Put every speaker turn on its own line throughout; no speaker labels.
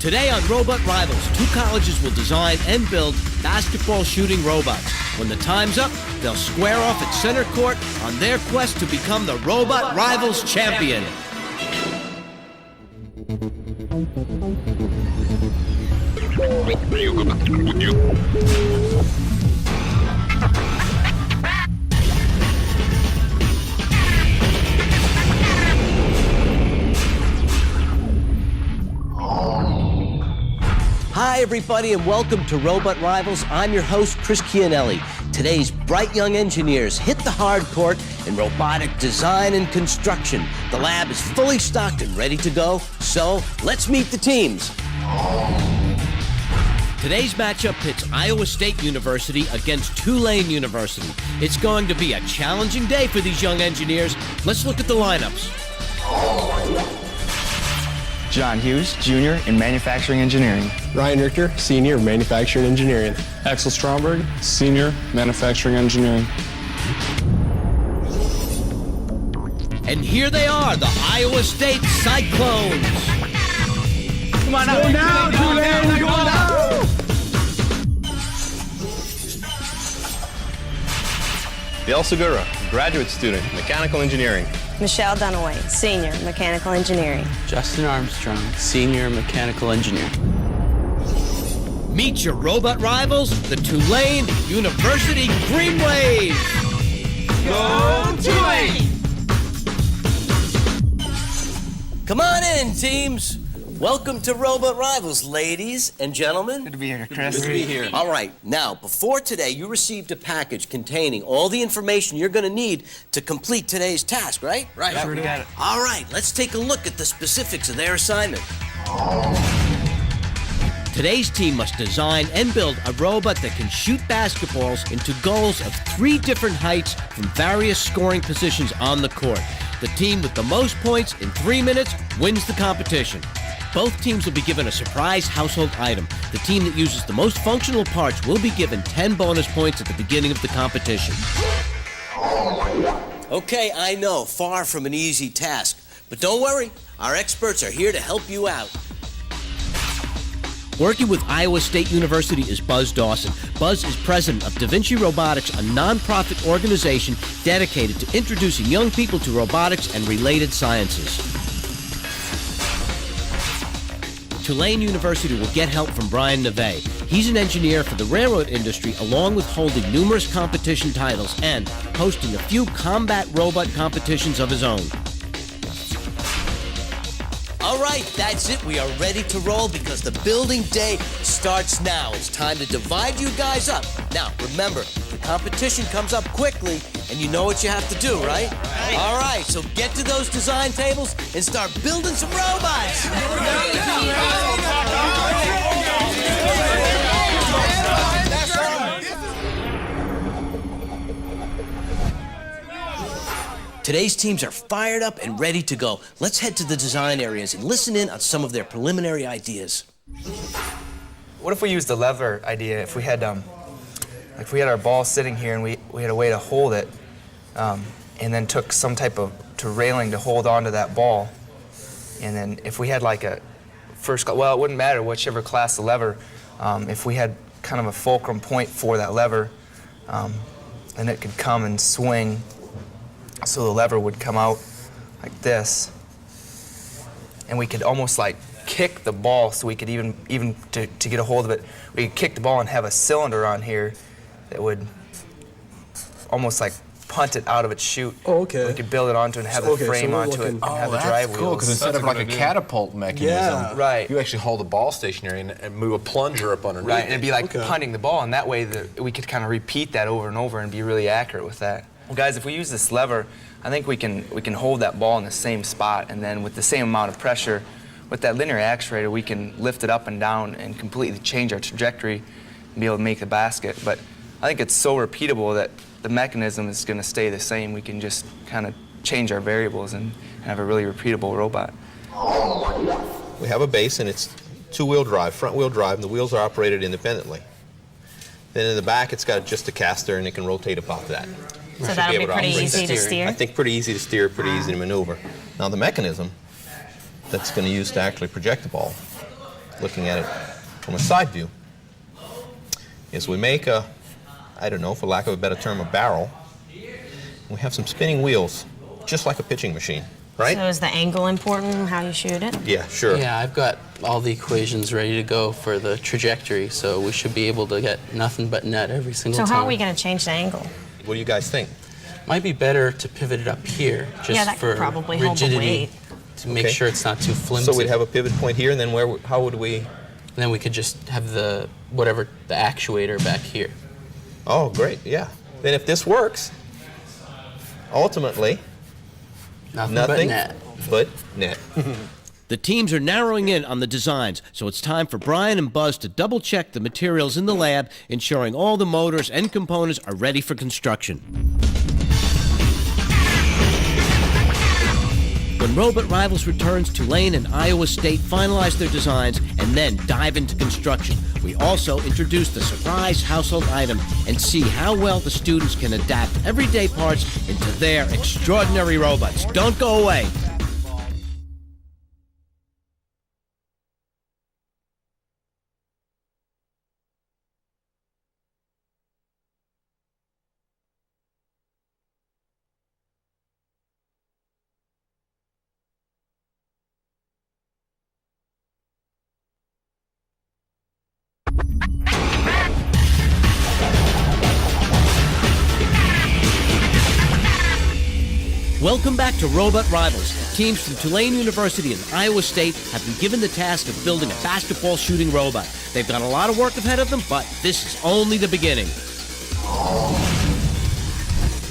Today on Robot Rivals, 2 colleges will design and build basketball shooting robots. When the time's up, they'll square off at center court on their quest to become the Robot Rivals champion. Hi, everybody, and welcome to Robot Rivals. I'm your host, Chris Chianelli. Today's bright young engineers hit the hard court in robotic design and construction. The lab is fully stocked and ready to go, so let's meet the teams. Today's matchup pits Iowa State University against Tulane University. It's going to be a challenging day for these young engineers. Let's look at the lineups.
John Hughes, Jr. in Manufacturing Engineering.
Ryan Richter, Senior, Manufacturing Engineering.
Axel Stromberg, Senior, Manufacturing Engineering.
And here they are, the Iowa State Cyclones.
Come on now, Tulane, go now!
Bill Segura, graduate student, Mechanical Engineering.
Michelle Dunaway, Senior, Mechanical Engineering.
Justin Armstrong, Senior, Mechanical Engineering.
Meet your robot rivals, the Tulane University Green Wave.
Go Tulane!
Come on in, teams. Welcome to Robot Rivals, ladies and gentlemen.
Good to be here, Chris.
Good to be here.
All right, now, before today, you received a package containing all the information you're going to need to complete today's task, right?
Right, we got it.
All right, let's take a look at the specifics of their assignment. Today's team must design and build a robot that can shoot basketballs into goals of 3 different heights from various scoring positions on the court. The team with the most points in 3 minutes wins the competition. Both teams will be given a surprise household item. The team that uses the most functional parts will be given 10 bonus points at the beginning of the competition. Okay, I know, far from an easy task. But don't worry, our experts are here to help you out. Working with Iowa State University is Buzz Dawson. Buzz is president of Da Vinci Robotics, a nonprofit organization dedicated to introducing young people to robotics and related sciences. Tulane University will get help from Brian Neve. He's an engineer for the railroad industry, along with holding numerous competition titles and hosting a few combat robot competitions of his own. All right, that's it. We are ready to roll because the building day starts now. It's time to divide you guys up. Now, remember, the competition comes up quickly, and you know what you have to do, right? Right. All right, so get to those design tables and start building some robots. Today's teams are fired up and ready to go. Let's head to the design areas and listen in on some of their preliminary ideas.
What if we used the lever idea? If we had, if we had our ball sitting here and we had a way to hold it, and then took some type of railing to hold onto that ball, and then if we had like a well, it wouldn't matter whichever class the lever, if we had kind of a fulcrum point for that lever, and it could come and swing. So the lever would come out like this, and we could almost like kick the ball, so we could even to get a hold of it, we could kick the ball and have a cylinder on here that would almost like punt it out of its chute.
Oh, okay.
We could build it onto it and have the frame onto it and have the drive wheels.
Cool, because instead of like a catapult mechanism,
right,
you actually hold the ball stationary and move a plunger up underneath.
Right, and it'd be like punting the ball, and that way we could kind of repeat that over and over and be really accurate with that. Well, guys, if we use this lever, I think we can hold that ball in the same spot, and then with the same amount of pressure, with that linear actuator, we can lift it up and down and completely change our trajectory and be able to make the basket. But I think it's so repeatable that the mechanism is going to stay the same. We can just kind of change our variables and have a really repeatable robot.
We have a base, and it's 2-wheel drive, front-wheel drive, and the wheels are operated independently. Then in the back, it's got just a caster, and it can rotate above that.
So that'll be pretty easy to steer?
I think pretty easy to steer, pretty easy to maneuver. Now the mechanism that's going to use to actually project the ball looking at it from a side view, is we make a, I don't know, for lack of a better term, a barrel. We have some spinning wheels, just like a pitching machine, right?
So is the angle important, how you shoot it?
Yeah, sure.
Yeah, I've got all the equations ready to go for the trajectory, so we should be able to get nothing but net every single time.
So how are we going to change the angle?
What do you guys think?
Might be better to pivot it up here, just
that
for
could probably hold the
rigidity,
weight.
to make
Okay.
sure it's not too flimsy.
So we'd have a pivot point here, and then how would we?
And then we could just have the actuator back here.
Oh, great, yeah. Then if this works, ultimately,
Nothing
but net.
The teams are narrowing in on the designs, so it's time for Brian and Buzz to double-check the materials in the lab, ensuring all the motors and components are ready for construction. When Robot Rivals returns, Tulane and Iowa State finalize their designs and then dive into construction. We also introduce the surprise household item and see how well the students can adapt everyday parts into their extraordinary robots. Don't go away. Welcome back to Robot Rivals. Teams from Tulane University and Iowa State have been given the task of building a basketball shooting robot. They've got a lot of work ahead of them, but this is only the beginning.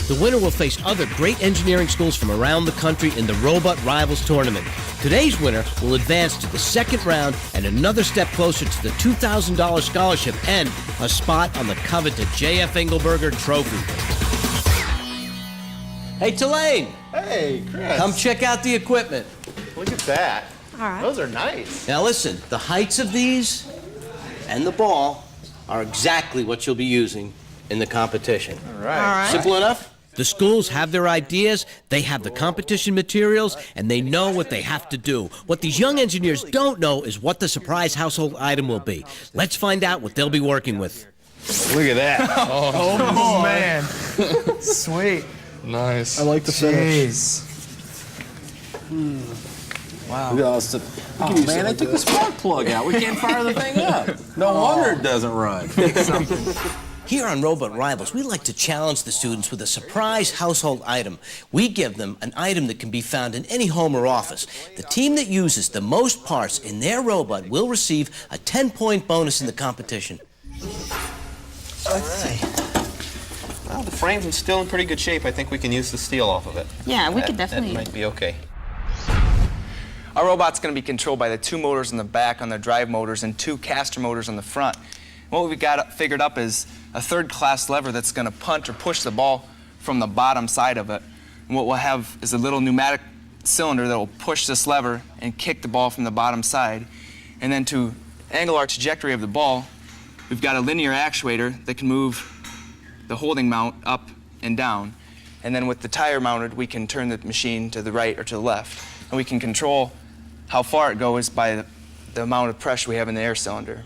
The winner will face other great engineering schools from around the country in the Robot Rivals tournament. Today's winner will advance to the second round and another step closer to the $2,000 scholarship and a spot on the coveted J.F. Engelberger Trophy. Hey, Tulane!
Hey, Chris.
Come check out the equipment.
Look at that.
All right.
Those are nice.
Now listen, the heights of these and the ball are exactly what you'll be using in the competition.
All right.
Simple enough? The schools have their ideas, they have the competition materials, and they know what they have to do. What these young engineers don't know is what the surprise household item will be. Let's find out what they'll be working with.
Look at that.
Oh, man. Sweet.
Nice.
I like the finish.
Jeez.
Wow. Oh, man, they took the spark plug out. We can't fire the thing up. No wonder it doesn't run.
Here on Robot Rivals, we like to challenge the students with a surprise household item. We give them an item that can be found in any home or office. The team that uses the most parts in their robot will receive a 10-point bonus in the competition.
Let's see. Well, the frame's still in pretty good shape. I think we can use the steel off of it.
Yeah, we could definitely.
That might be okay.
Our robot's going to be controlled by the 2 motors in the back on the drive motors and 2 caster motors on the front. What we've got figured up is a 3rd-class lever that's going to punch or push the ball from the bottom side of it. And what we'll have is a little pneumatic cylinder that will push this lever and kick the ball from the bottom side. And then to angle our trajectory of the ball, we've got a linear actuator that can move the holding mount up and down. And then with the tire mounted, we can turn the machine to the right or to the left. And we can control how far it goes by the amount of pressure we have in the air cylinder.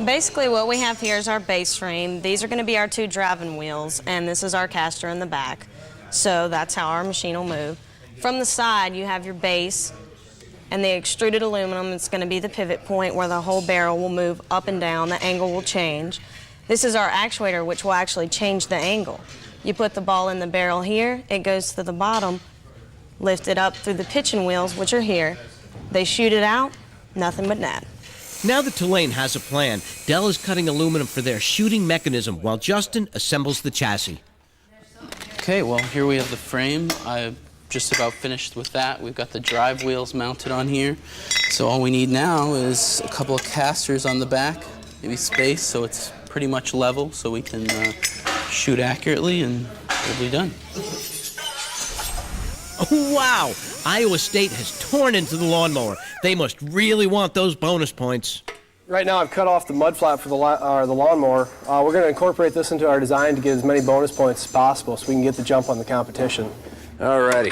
Basically what we have here is our base frame. These are going to be our 2 driving wheels, and this is our caster in the back. So that's how our machine will move. From the side, you have your base, and the extruded aluminum is going to be the pivot point where the whole barrel will move up and down. The angle will change. This is our actuator, which will actually change the angle. You put the ball in the barrel here, it goes to the bottom, lift it up through the pitching wheels, which are here. They shoot it out, nothing but net.
Now that Tulane has a plan, Dell is cutting aluminum for their shooting mechanism while Justin assembles the chassis.
Okay, well, here we have the frame. I just about finished with that. We've got the drive wheels mounted on here. So all we need now is a couple of casters on the back, maybe space so it's pretty much level so we can shoot accurately, and we'll be done.
Oh, wow! Iowa State has torn into the lawnmower. They must really want those bonus points.
Right now I've cut off the mud flap for the lawnmower. We're going to incorporate this into our design to get as many bonus points as possible so we can get the jump on the competition.
All righty.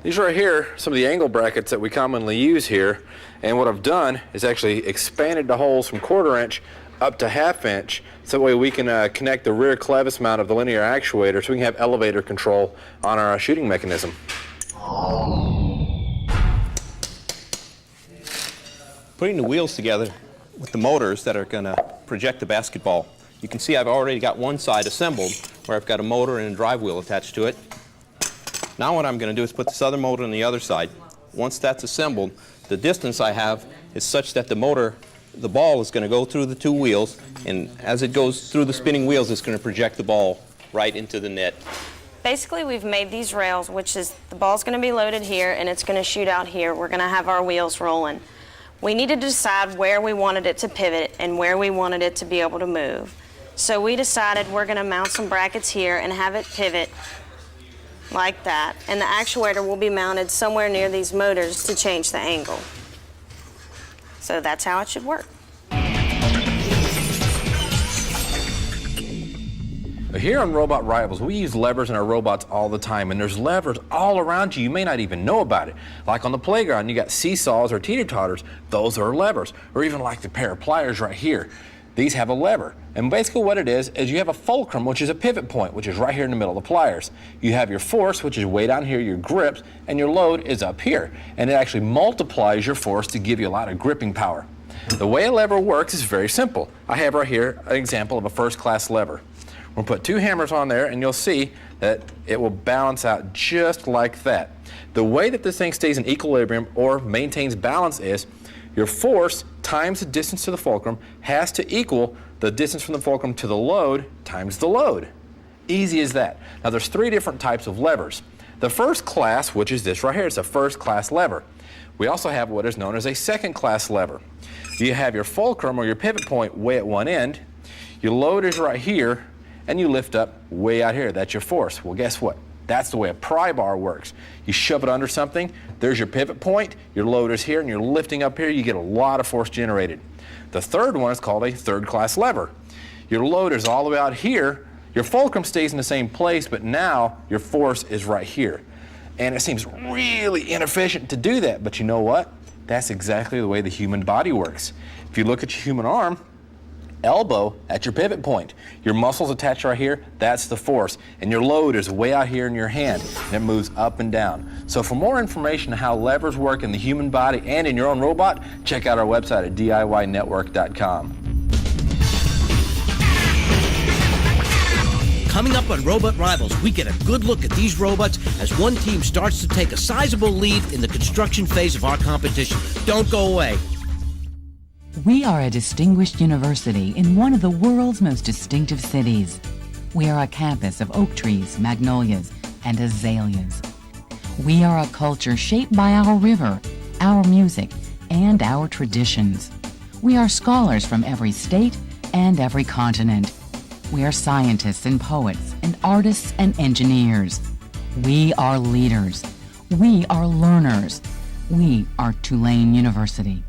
These right here, some of the angle brackets that we commonly use here, and what I've done is actually expanded the holes from 1/4 inch up to 1/2 inch, so that way we can connect the rear clevis mount of the linear actuator so we can have elevator control on our shooting mechanism.
Putting the wheels together with the motors that are going to project the basketball. You can see I've already got one side assembled where I've got a motor and a drive wheel attached to it. Now what I'm going to do is put this other motor on the other side. Once that's assembled, the distance I have is such that the ball is going to go through the 2 wheels, and as it goes through the spinning wheels, it's going to project the ball right into the net.
Basically, we've made these rails, which is the ball's going to be loaded here and it's going to shoot out here. We're going to have our wheels rolling. We needed to decide where we wanted it to pivot and where we wanted it to be able to move. So we decided we're going to mount some brackets here and have it pivot like that, and the actuator will be mounted somewhere near these motors to change the angle. So that's how it should work.
Here on Robot Rivals, we use levers in our robots all the time, and there's levers all around you. You may not even know about it. Like on the playground, you got seesaws or teeter-totters. Those are levers. Or even like the pair of pliers right here. These have a lever. And basically what it is you have a fulcrum, which is a pivot point, which is right here in the middle of the pliers. You have your force, which is way down here, your grips, and your load is up here. And it actually multiplies your force to give you a lot of gripping power. The way a lever works is very simple. I have right here an example of a first-class lever. We'll put 2 hammers on there, and you'll see that it will balance out just like that. The way that this thing stays in equilibrium or maintains balance is your force times the distance to the fulcrum has to equal the distance from the fulcrum to the load times the load. Easy as that. Now there's 3 different types of levers. The first class, which is this right here, is a first class lever. We also have what is known as a second class lever. You have your fulcrum or your pivot point way at one end, your load is right here, and you lift up way out here. That's your force. Well, guess what? That's the way a pry bar works. You shove it under something, there's your pivot point, your load is here, and you're lifting up here, you get a lot of force generated. The third one is called a third class lever. Your load is all the way out here, your fulcrum stays in the same place, but now your force is right here. And it seems really inefficient to do that, but you know what? That's exactly the way the human body works. If you look at your human arm, elbow at your pivot point. Your muscles attached right here, that's the force. And your load is way out here in your hand, and it moves up and down. So for more information on how levers work in the human body and in your own robot, check out our website at DIYnetwork.com.
Coming up on Robot Rivals, we get a good look at these robots as one team starts to take a sizable lead in the construction phase of our competition. Don't go away.
We are a distinguished university in one of the world's most distinctive cities. We are a campus of oak trees, magnolias, and azaleas. We are a culture shaped by our river, our music, and our traditions. We are scholars from every state and every continent. We are scientists and poets and artists and engineers. We are leaders. We are learners. We are Tulane University.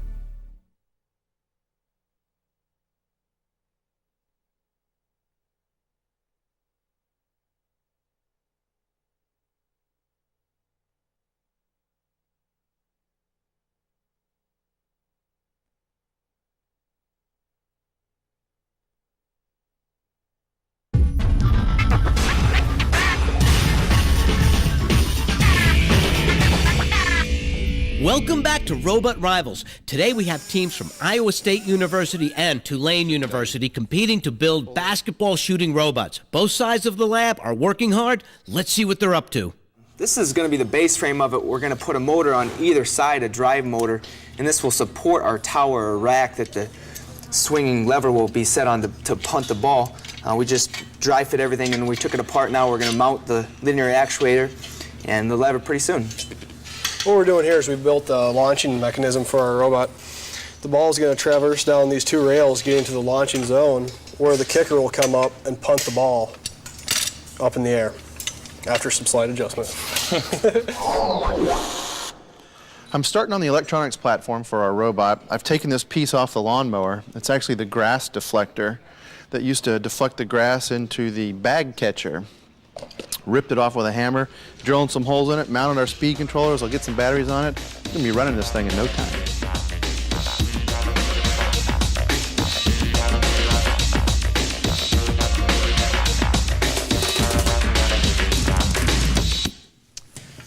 Welcome back to Robot Rivals. Today we have teams from Iowa State University and Tulane University competing to build basketball shooting robots. Both sides of the lab are working hard. Let's see what they're up to.
This is going to be the base frame of it. We're going to put a motor on either side, a drive motor, and this will support our tower or rack that the swinging lever will be set on to punt the ball. We just dry fit everything and we took it apart. Now we're going to mount the linear actuator and the lever pretty soon.
What we're doing here is we built a launching mechanism for our robot. The ball is going to traverse down these 2 rails getting to the launching zone where the kicker will come up and punt the ball up in the air after some slight adjustment.
I'm starting on the electronics platform for our robot. I've taken this piece off the lawnmower. It's actually the grass deflector that used to deflect the grass into the bag catcher. ripped it off with a hammer, drilling some holes in it, mounted our speed controllers. I'll get some batteries on it. We're gonna be running this thing in no time.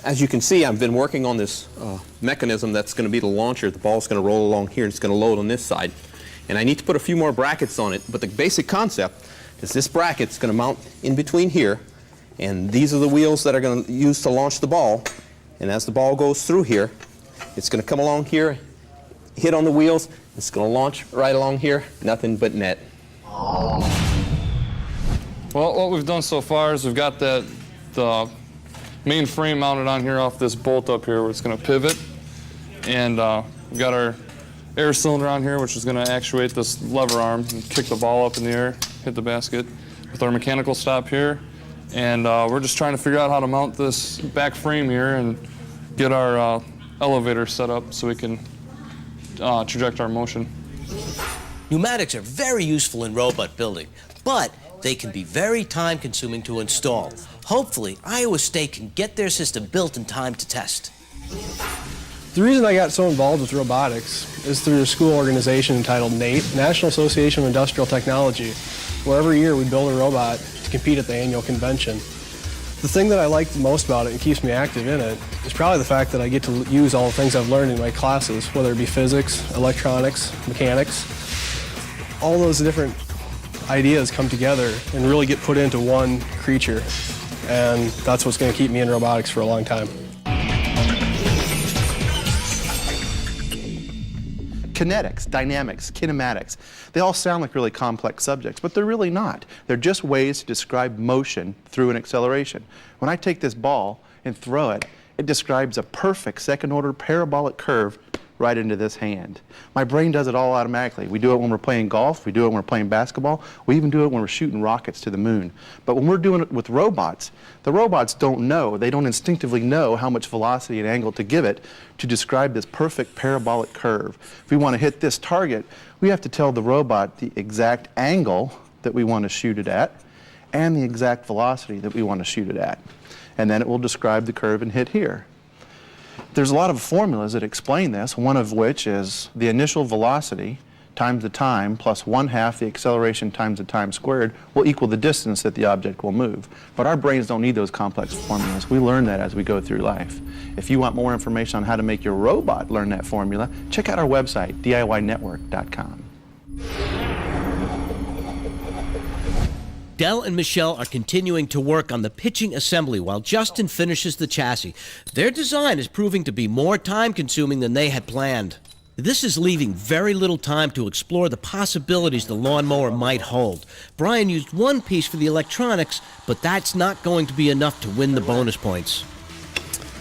As you can see, I've been working on this mechanism that's going to be the launcher. The ball's going to roll along here and it's going to load on this side. And I need to put a few more brackets on it, but the basic concept is this bracket's going to mount in between here, and these are the wheels that are going to use to launch the ball. And as the ball goes through here, it's going to come along here, hit on the wheels, it's going to launch right along here, nothing but net.
Well, what we've done so far is we've got the main frame mounted on here off this bolt up here where it's going to pivot, and we've got our air cylinder on here which is going to actuate this lever arm and kick the ball up in the air, hit the basket, with our mechanical stop here. And we're just trying to figure out how to mount this back frame here and get our elevator set up so we can traject our motion.
Pneumatics are very useful in robot building, but they can be very time-consuming to install. Hopefully, Iowa State can get their system built in time to test.
The reason I got so involved with robotics is through a school organization entitled NATE, National Association of Industrial Technology, where every year we build a robot to compete at the annual convention. The thing that I like the most about it and keeps me active in it is probably the fact that I get to use all the things I've learned in my classes, whether it be physics, electronics, mechanics. All those different ideas come together and really get put into one creature, and that's what's going to keep me in robotics for a long time.
Kinetics, dynamics, kinematics, they all sound like really complex subjects, but they're really not. They're just ways to describe motion through an acceleration. When I take this ball and throw it, it describes a perfect second-order parabolic curve right into this hand. My brain does it all automatically. We do it when we're playing golf, we do it when we're playing basketball, we even do it when we're shooting rockets to the moon. But when we're doing it with robots, the robots don't know, they don't instinctively know how much velocity and angle to give it to describe this perfect parabolic curve. If we want to hit this target, we have to tell the robot the exact angle that we want to shoot it at and the exact velocity that we want to shoot it at. And then it will describe the curve and hit here. There's a lot of formulas that explain this, one of which is the initial velocity times the time plus 1/2 the acceleration times the time squared will equal the distance that the object will move. But our brains don't need those complex formulas. We learn that as we go through life. If you want more information on how to make your robot learn that formula, check out our website, DIYnetwork.com.
Del and Michelle are continuing to work on the pitching assembly while Justin finishes the chassis. Their design is proving to be more time-consuming than they had planned. This is leaving very little time to explore the possibilities the lawnmower might hold. Brian used one piece for the electronics, but that's not going to be enough to win the bonus points.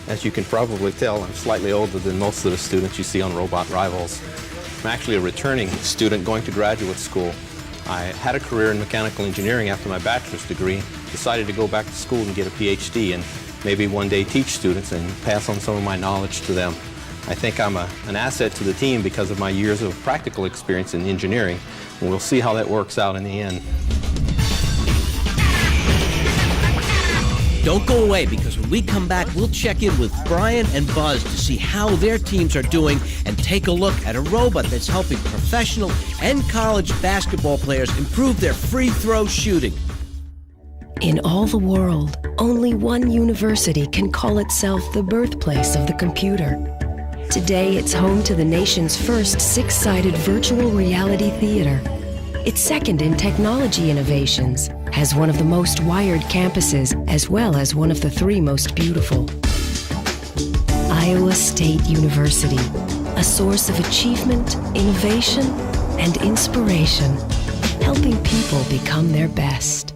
As you can probably tell, I'm slightly older than most of the students you see on Robot Rivals. I'm actually a returning student going to graduate school. I had a career in mechanical engineering after my bachelor's degree, decided to go back to school and get a PhD and maybe one day teach students and pass on some of my knowledge to them. I think I'm an asset to the team because of my years of practical experience in engineering, and we'll see how that works out in the end.
Don't go away, because when we come back, we'll check in with Brian and Buzz to see how their teams are doing and take a look at a robot that's helping professional and college basketball players improve their free throw shooting.
In all the world, only one university can call itself the birthplace of the computer. Today, it's home to the nation's first six-sided virtual reality theater. It's second in technology innovations, has one of the most wired campuses, as well as one of the 3 most beautiful. Iowa State University, a source of achievement, innovation, and inspiration, helping people become their best.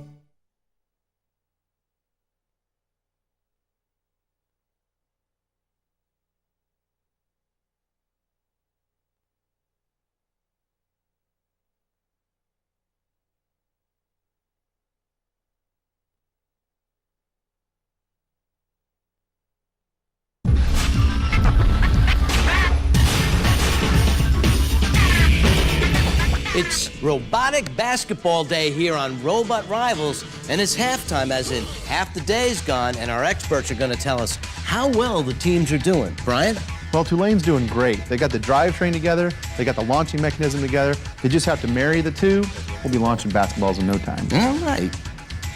It's Robotic Basketball Day here on Robot Rivals, and it's halftime, as in half the day's gone, and our experts are going to tell us how well the teams are doing. Brian?
Well, Tulane's doing great. They got the drivetrain together, they got the launching mechanism together. They just have to marry the two. We'll be launching basketballs in no time.
All right.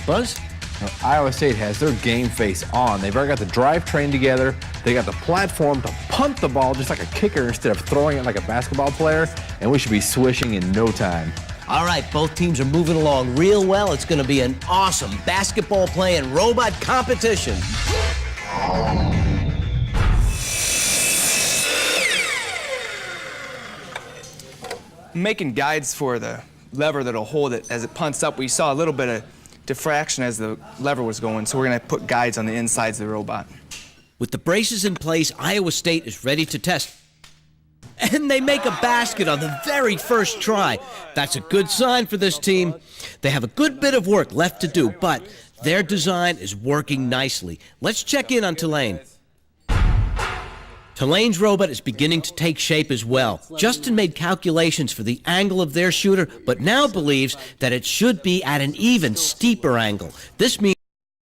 Buzz?
Now, Iowa State has their game face on. They've already got the drivetrain together. They got the platform to punt the ball just like a kicker instead of throwing it like a basketball player, and we should be swishing in no time.
All right, both teams are moving along real well. It's going to be an awesome basketball play and robot competition.
Making guides for the lever that'll hold it as it punts up. We saw a little bit of diffraction as the lever was going, so we're going to put guides on the insides of the robot.
With the braces in place, Iowa State is ready to test. And they make a basket on the very first try. That's a good sign for this team. They have a good bit of work left to do, but their design is working nicely. Let's check in on Tulane. Tulane's robot is beginning to take shape as well. Justin made calculations for the angle of their shooter, but now believes that it should be at an even steeper angle. This means